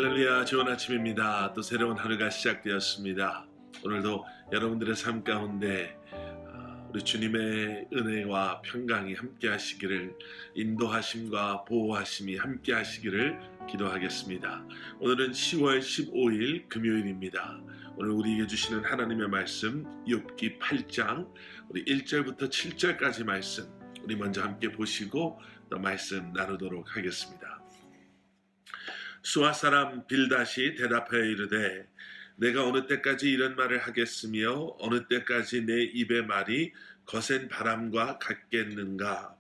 할렐루야, 좋은 아침입니다. 또 새로운 하루가 시작되었습니다. 오늘도 여러분들의 삶 가운데 우리 주님의 은혜와 평강이 함께 하시기를, 인도하심과 보호하심이 함께 하시기를 기도하겠습니다. 오늘은 10월 15일 금요일입니다. 오늘 우리에게 주시는 하나님의 말씀 욥기 8장 우리 1절부터 7절까지 말씀 우리 먼저 함께 보시고 또 말씀 나누도록 하겠습니다. 수아 사람 빌닷이 대답하여 이르되 내가 어느 때까지 이런 말을 하겠으며 어느 때까지 내 입의 말이 거센 바람과 같겠는가.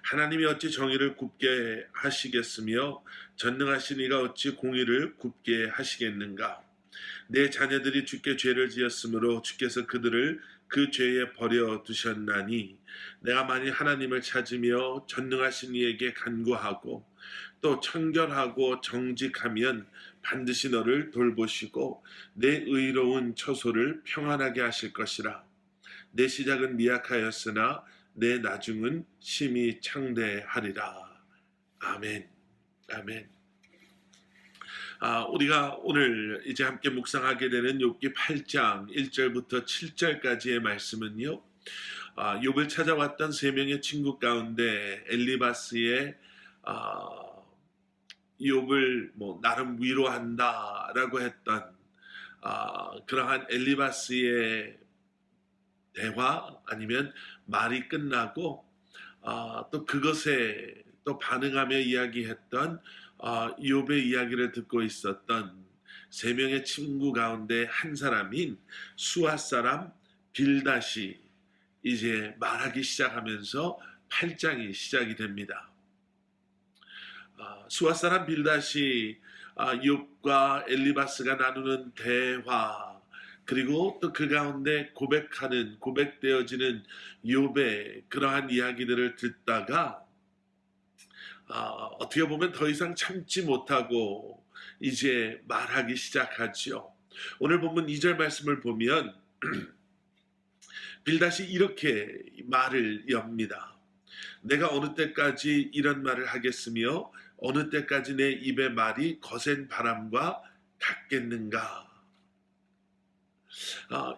하나님이 어찌 정의를 굽게 하시겠으며 전능하신 이가 어찌 공의를 굽게 하시겠는가. 내 자녀들이 주께 죄를 지었으므로 주께서 그들을 그 죄에 버려 두셨나니 내가 만일 하나님을 찾으며 전능하신 이에게 간구하고 또 청결하고 정직하면 반드시 너를 돌보시고 내 의로운 처소를 평안하게 하실 것이라. 내 시작은 미약하였으나 내 나중은 심히 창대하리라. 아멘. 아멘. 우리가 오늘 이제 함께 묵상하게 되는 욥기 8장 1절부터 7절까지의 말씀은요, 욥을 찾아왔던 세 명의 친구 가운데 엘리바스의 욥을 나름 위로한다라고 했던 그러한 엘리바스의 대화 아니면 말이 끝나고 또 그것에 또 반응하며 이야기했던 욥의 이야기를 듣고 있었던 세 명의 친구 가운데 한 사람인 수아 사람 빌닷이 이제 말하기 시작하면서 8장이 시작이 됩니다. 수아 사람 빌닷이 욥과 엘리바스가 나누는 대화, 그리고 또 그 가운데 고백되어지는 욥의 그러한 이야기들을 듣다가 어떻게 보면 더 이상 참지 못하고 이제 말하기 시작하죠. 오늘 본문 2절 말씀을 보면 빌닷이 이렇게 말을 엽니다. 내가 어느 때까지 이런 말을 하겠으며 어느 때까지 내 입의 말이 거센 바람과 같겠는가.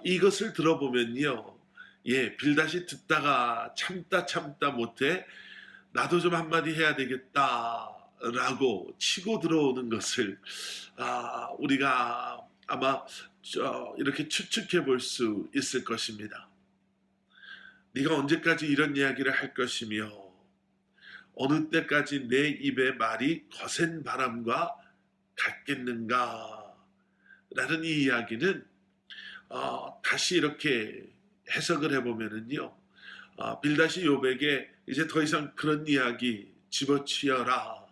이것을 들어보면요, 빌닷이 듣다가 참다 못해 나도 좀 한마디 해야 되겠다라고 치고 들어오는 것을 우리가 아마 이렇게 추측해 볼 수 있을 것입니다. 네가 언제까지 이런 이야기를 할 것이며 어느 때까지 내 입의 말이 거센 바람과 같겠는가 라는 이 이야기는 다시 이렇게 해석을 해보면은요, 빌닷이 욥에게 이제 더 이상 그런 이야기 집어치어라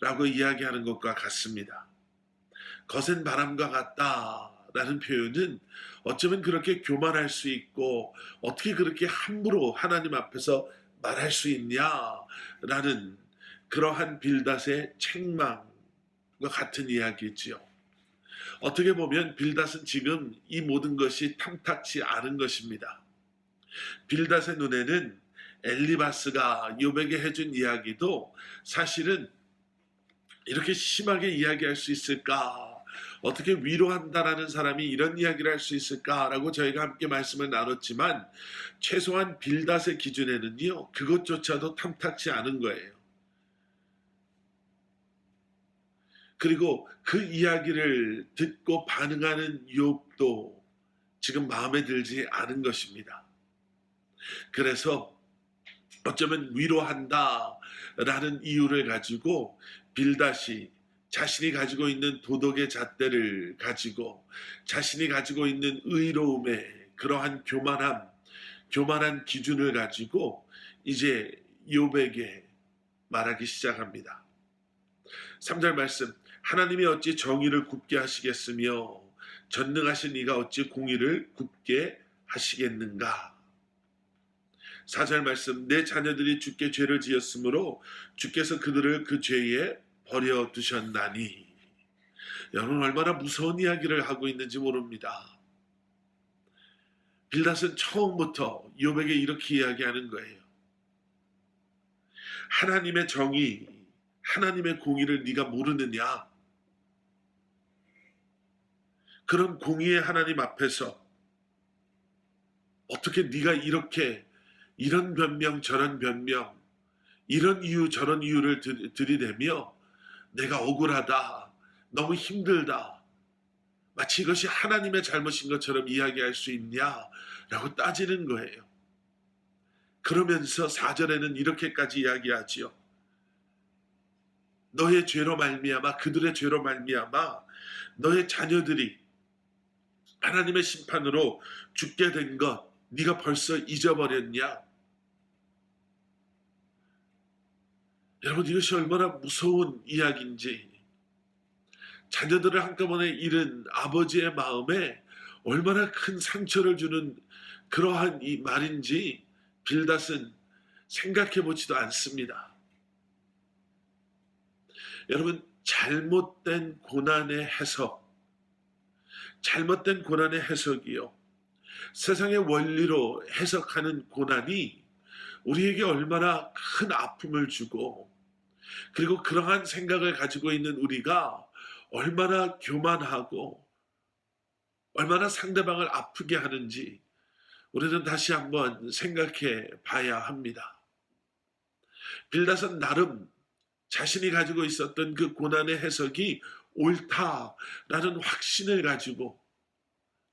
라고 이야기하는 것과 같습니다. 거센 바람과 같다 라는 표현은 어쩌면 그렇게 교만할 수 있고 어떻게 그렇게 함부로 하나님 앞에서 말할 수 있냐라는 그러한 빌닷의 책망과 같은 이야기지요. 어떻게 보면 빌닷은 지금 이 모든 것이 탐탁치 않은 것입니다. 빌닷의 눈에는 엘리바스가 욥에게 해준 이야기도 사실은 이렇게 심하게 이야기할 수 있을까? 어떻게 위로한다라는 사람이 이런 이야기를 할 수 있을까라고 저희가 함께 말씀을 나눴지만 최소한 빌닷의 기준에는요, 그것조차도 탐탁치 않은 거예요. 그리고 그 이야기를 듣고 반응하는 욥도 지금 마음에 들지 않은 것입니다. 그래서 어쩌면 위로한다라는 이유를 가지고 빌닷이 자신이 가지고 있는 도덕의 잣대를 가지고 자신이 가지고 있는 의로움의 그러한 교만한 기준을 가지고 이제 욥에게 말하기 시작합니다. 3절 말씀, 하나님이 어찌 정의를 굽게 하시겠으며 전능하신 이가 어찌 공의를 굽게 하시겠는가. 4절 말씀, 내 자녀들이 주께 죄를 지었으므로 주께서 그들을 그 죄에 버려 두셨나니. 여러분, 얼마나 무서운 이야기를 하고 있는지 모릅니다. 빌닷은 처음부터 욥에게 이렇게 이야기하는 거예요. 하나님의 정의, 하나님의 공의를 네가 모르느냐? 그런 공의의 하나님 앞에서 어떻게 네가 이렇게 이런 변명 저런 변명 이런 이유 저런 이유를 들이대며 내가 억울하다 너무 힘들다 마치 이것이 하나님의 잘못인 것처럼 이야기할 수 있냐라고 따지는 거예요. 그러면서 4절에는 이렇게까지 이야기하지요. 너의 죄로 말미암아 그들의 죄로 말미암아 너의 자녀들이 하나님의 심판으로 죽게 된 것 네가 벌써 잊어버렸냐? 여러분 이것이 얼마나 무서운 이야기인지 자녀들을 한꺼번에 잃은 아버지의 마음에 얼마나 큰 상처를 주는 그러한 이 말인지 빌닷은 생각해 보지도 않습니다. 여러분 잘못된 고난의 해석 잘못된 고난의 해석이요. 세상의 원리로 해석하는 고난이 우리에게 얼마나 큰 아픔을 주고 그리고 그러한 생각을 가지고 있는 우리가 얼마나 교만하고 얼마나 상대방을 아프게 하는지 우리는 다시 한번 생각해 봐야 합니다. 빌닷은 나름 자신이 가지고 있었던 그 고난의 해석이 옳다라는 확신을 가지고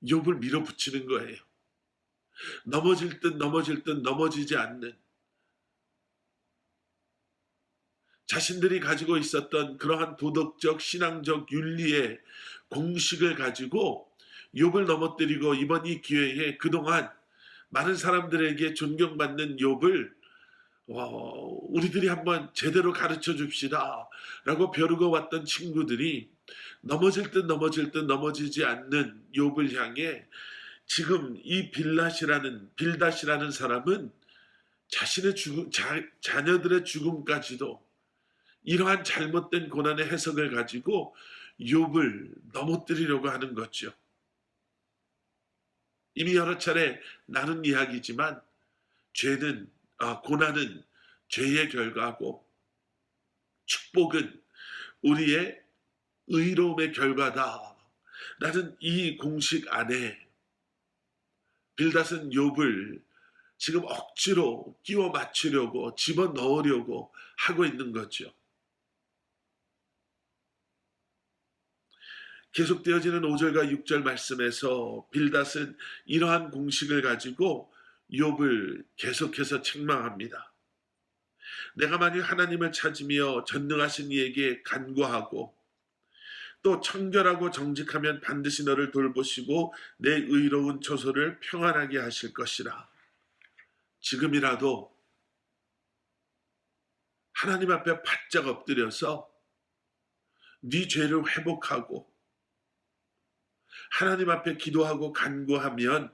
욥을 밀어붙이는 거예요. 넘어질 듯 넘어지지 않는 자신들이 가지고 있었던 그러한 도덕적 신앙적 윤리의 공식을 가지고 욥을 넘어뜨리고 이번 이 기회에 그동안 많은 사람들에게 존경받는 욥을 우리들이 한번 제대로 가르쳐 줍시다 라고 벼르고 왔던 친구들이 넘어질 듯 넘어지지 않는 욥을 향해 지금 이 빌닷이라는 사람은 자신의 자녀들의 죽음까지도 이러한 잘못된 고난의 해석을 가지고 욥을 넘어뜨리려고 하는 거죠. 이미 여러 차례 나눈 이야기지만 고난은 죄의 결과고 축복은 우리의 의로움의 결과다 라는 이 공식 안에 빌닷은 욥을 지금 억지로 끼워 맞추려고 집어넣으려고 하고 있는 거죠. 계속되어지는 5절과 6절 말씀에서 빌닷은 이러한 공식을 가지고 욥을 계속해서 책망합니다. 내가 만일 하나님을 찾으며 전능하신 이에게 간구하고 또 청결하고 정직하면 반드시 너를 돌보시고 내 의로운 처소를 평안하게 하실 것이라. 지금이라도 하나님 앞에 바짝 엎드려서 네 죄를 회복하고 하나님 앞에 기도하고 간구하면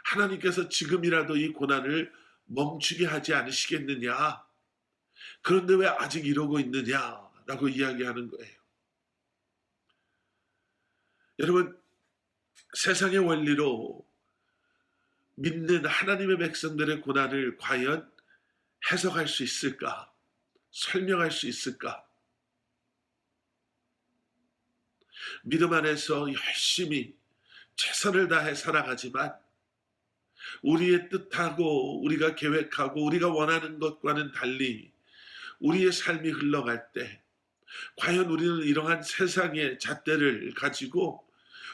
하나님께서 지금이라도 이 고난을 멈추게 하지 않으시겠느냐. 그런데 왜 아직 이러고 있느냐라고 이야기하는 거예요. 여러분 세상의 원리로 믿는 하나님의 백성들의 고난을 과연 해석할 수 있을까? 설명할 수 있을까? 믿음 안에서 열심히 최선을 다해 살아가지만 우리의 뜻하고 우리가 계획하고 우리가 원하는 것과는 달리 우리의 삶이 흘러갈 때 과연 우리는 이러한 세상의 잣대를 가지고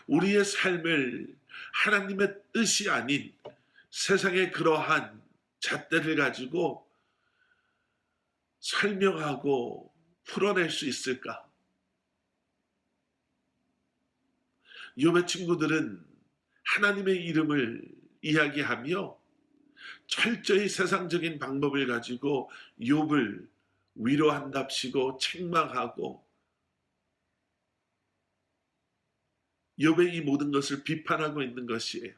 우리의 삶을 하나님의 뜻이 아닌 세상의 그러한 잣대를 가지고 설명하고 풀어낼 수 있을까? 욥의 친구들은 하나님의 이름을 이야기하며 철저히 세상적인 방법을 가지고 욥을 위로한답시고 책망하고 욥의 이 모든 것을 비판하고 있는 것이에요.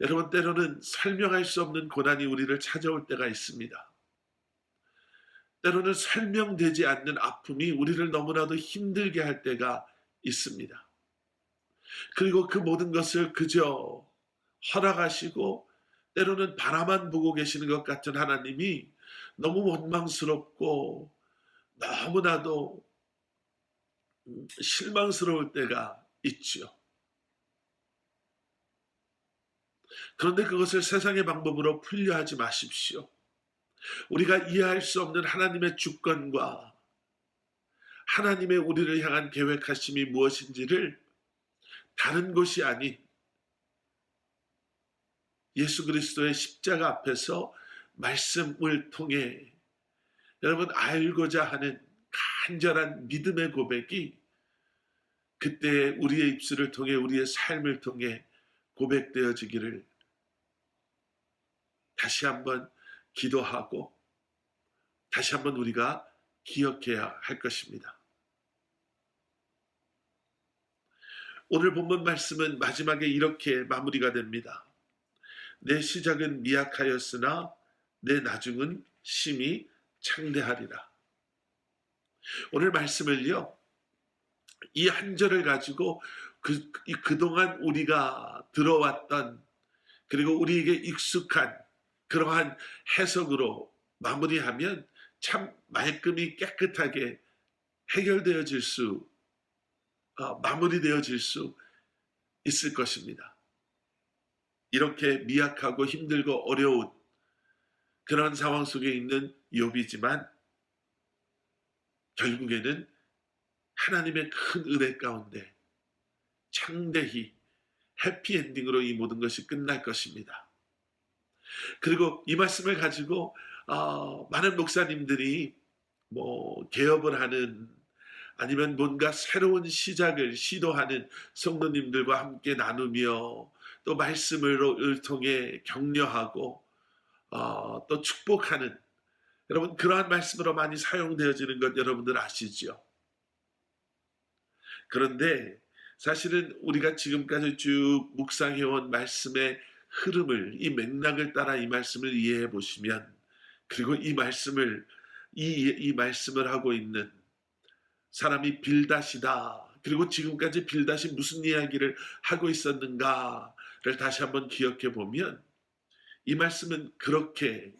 여러분 때로는 설명할 수 없는 고난이 우리를 찾아올 때가 있습니다. 때로는 설명되지 않는 아픔이 우리를 너무나도 힘들게 할 때가 있습니다. 그리고 그 모든 것을 그저 허락하시고 때로는 바라만 보고 계시는 것 같은 하나님이 너무 원망스럽고 너무나도 실망스러울 때가 있죠. 그런데 그것을 세상의 방법으로 풀려하지 마십시오. 우리가 이해할 수 없는 하나님의 주권과 하나님의 우리를 향한 계획하심이 무엇인지를 다른 것이 아닌 예수 그리스도의 십자가 앞에서 말씀을 통해 여러분 알고자 하는 간절한 믿음의 고백이 그때 우리의 입술을 통해 우리의 삶을 통해 고백되어지기를 다시 한번 기도하고 다시 한번 우리가 기억해야 할 것입니다. 오늘 본문 말씀은 마지막에 이렇게 마무리가 됩니다. 내 시작은 미약하였으나 내 나중은 심히 창대하리라. 오늘 말씀을요, 이 한 절을 가지고 그동안 우리가 들어왔던 그리고 우리에게 익숙한 그러한 해석으로 마무리하면 참 말끔히 깨끗하게 해결되어질 수, 마무리되어질 수 있을 것입니다. 이렇게 미약하고 힘들고 어려운 그런 상황 속에 있는 욥이지만 결국에는 하나님의 큰 은혜 가운데 창대히 해피엔딩으로 이 모든 것이 끝날 것입니다. 그리고 이 말씀을 가지고 많은 목사님들이 개업을 하는 아니면 뭔가 새로운 시작을 시도하는 성도님들과 함께 나누며 또 말씀을 통해 격려하고 또 축복하는 여러분 그러한 말씀으로 많이 사용되어지는 것 여러분들 아시죠? 그런데 사실은 우리가 지금까지 쭉 묵상해온 말씀의 흐름을 이 맥락을 따라 이 말씀을 이해해 보시면 그리고 이 말씀을 하고 있는 사람이 빌닷이다. 그리고 지금까지 빌닷이 무슨 이야기를 하고 있었는가를 다시 한번 기억해 보면 이 말씀은 그렇게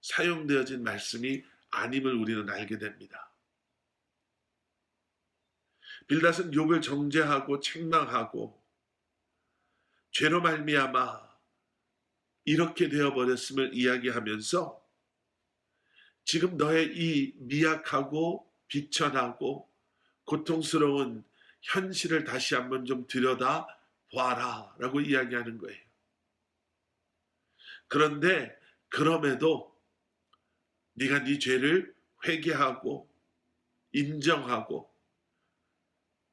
사용되어진 말씀이 아님을 우리는 알게 됩니다. 빌닷은 욥을 정죄하고 책망하고 죄로 말미암아 이렇게 되어버렸음을 이야기하면서 지금 너의 이 미약하고 비천하고 고통스러운 현실을 다시 한번 좀 들여다 봐라 라고 이야기하는 거예요. 그런데 그럼에도 네가 네 죄를 회개하고 인정하고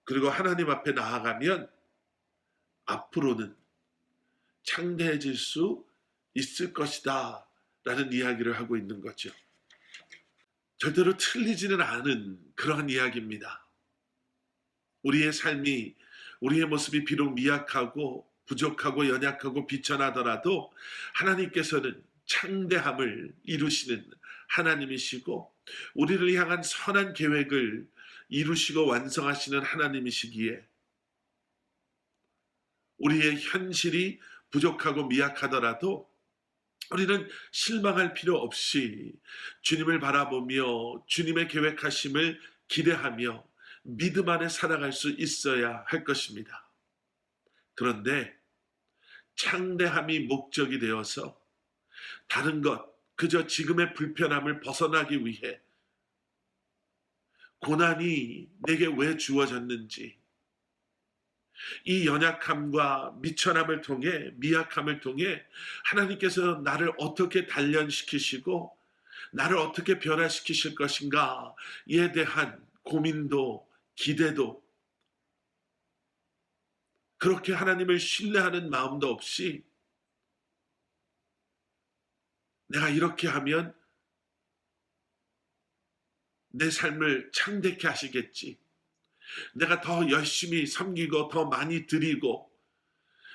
그리고 하나님 앞에 나아가면 앞으로는 창대해질 수 있을 것이다 라는 이야기를 하고 있는 거죠. 절대로 틀리지는 않은 그러한 이야기입니다. 우리의 삶이 우리의 모습이 비록 미약하고 부족하고 연약하고 비천하더라도 하나님께서는 창대함을 이루시는 하나님이시고 우리를 향한 선한 계획을 이루시고 완성하시는 하나님이시기에 우리의 현실이 부족하고 미약하더라도 우리는 실망할 필요 없이 주님을 바라보며 주님의 계획하심을 기대하며 믿음 안에 살아갈 수 있어야 할 것입니다. 그런데 창대함이 목적이 되어서 다른 것, 그저 지금의 불편함을 벗어나기 위해 고난이 내게 왜 주어졌는지 이 연약함과 미천함을 통해 미약함을 통해 하나님께서 나를 어떻게 단련시키시고 나를 어떻게 변화시키실 것인가에 대한 고민도 기대도 그렇게 하나님을 신뢰하는 마음도 없이 내가 이렇게 하면 내 삶을 창대케 하시겠지. 내가 더 열심히 섬기고 더 많이 드리고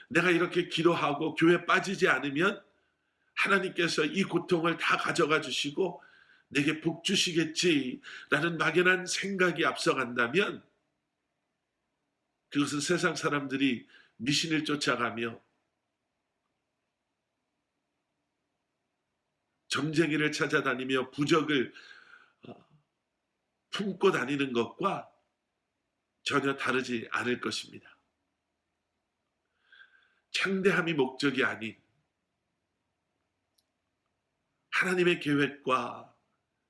내가 이렇게 기도하고 교회 빠지지 않으면 하나님께서 이 고통을 다 가져가 주시고 내게 복 주시겠지라는 막연한 생각이 앞서간다면 그것은 세상 사람들이 미신을 쫓아가며 점쟁이를 찾아다니며 부적을 품고 다니는 것과 전혀 다르지 않을 것입니다. 창대함이 목적이 아닌 하나님의 계획과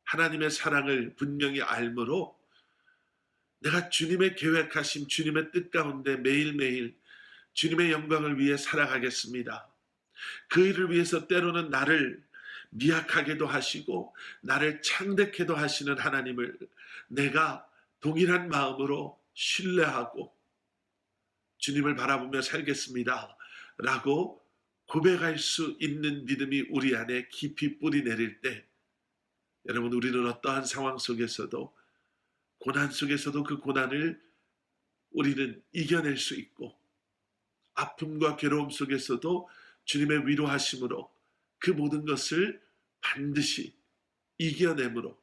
하나님의 사랑을 분명히 알므로 내가 주님의 계획하심, 주님의 뜻 가운데 매일매일 주님의 영광을 위해 살아가겠습니다. 그 일을 위해서 때로는 나를 미약하게도 하시고 나를 창대케도 하시는 하나님을 내가 동일한 마음으로 신뢰하고 주님을 바라보며 살겠습니다 라고 고백할 수 있는 믿음이 우리 안에 깊이 뿌리 내릴 때, 여러분, 우리는 어떠한 상황 속에서도, 고난 속에서도 그 고난을 우리는 이겨낼 수 있고, 아픔과 괴로움 속에서도 주님의 위로하심으로 그 모든 것을 반드시 이겨내므로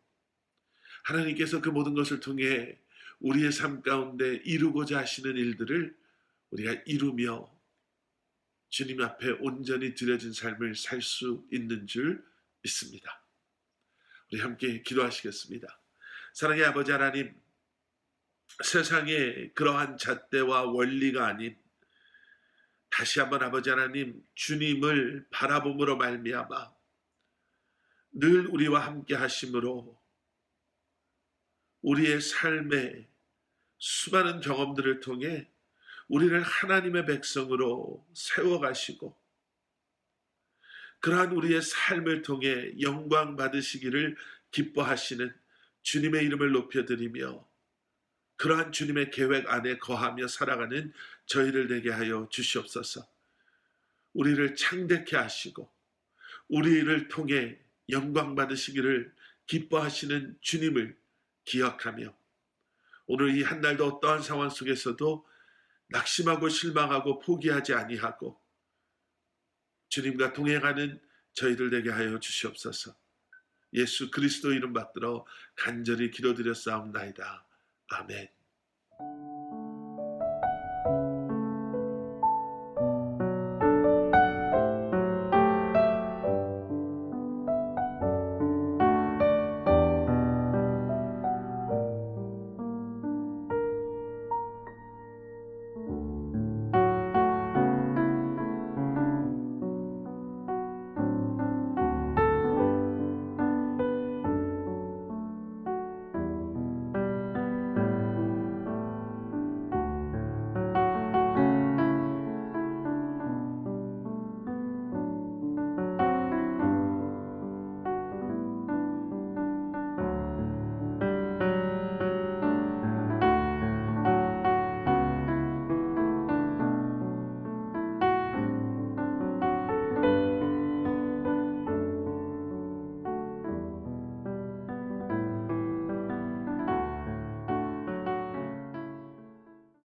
하나님께서 그 모든 것을 통해 우리의 삶 가운데 이루고자 하시는 일들을 우리가 이루며 주님 앞에 온전히 드려진 삶을 살 수 있는 줄 믿습니다. 우리 함께 기도하시겠습니다. 사랑의 아버지 하나님, 세상에 그러한 잣대와 원리가 아닌 다시 한번 아버지 하나님 주님을 바라봄으로 말미암아 늘 우리와 함께 하심으로 우리의 삶의 수많은 경험들을 통해 우리를 하나님의 백성으로 세워가시고 그러한 우리의 삶을 통해 영광 받으시기를 기뻐하시는 주님의 이름을 높여드리며 그러한 주님의 계획 안에 거하며 살아가는 저희를 되게 하여 주시옵소서. 우리를 창대케 하시고 우리를 통해 영광 받으시기를 기뻐하시는 주님을 기억하며 오늘 이 한 날도 어떠한 상황 속에서도 낙심하고 실망하고 포기하지 아니하고 주님과 동행하는 저희들 되게 하여 주시옵소서. 예수 그리스도 이름 받들어 간절히 기도드렸사옵나이다. 아멘.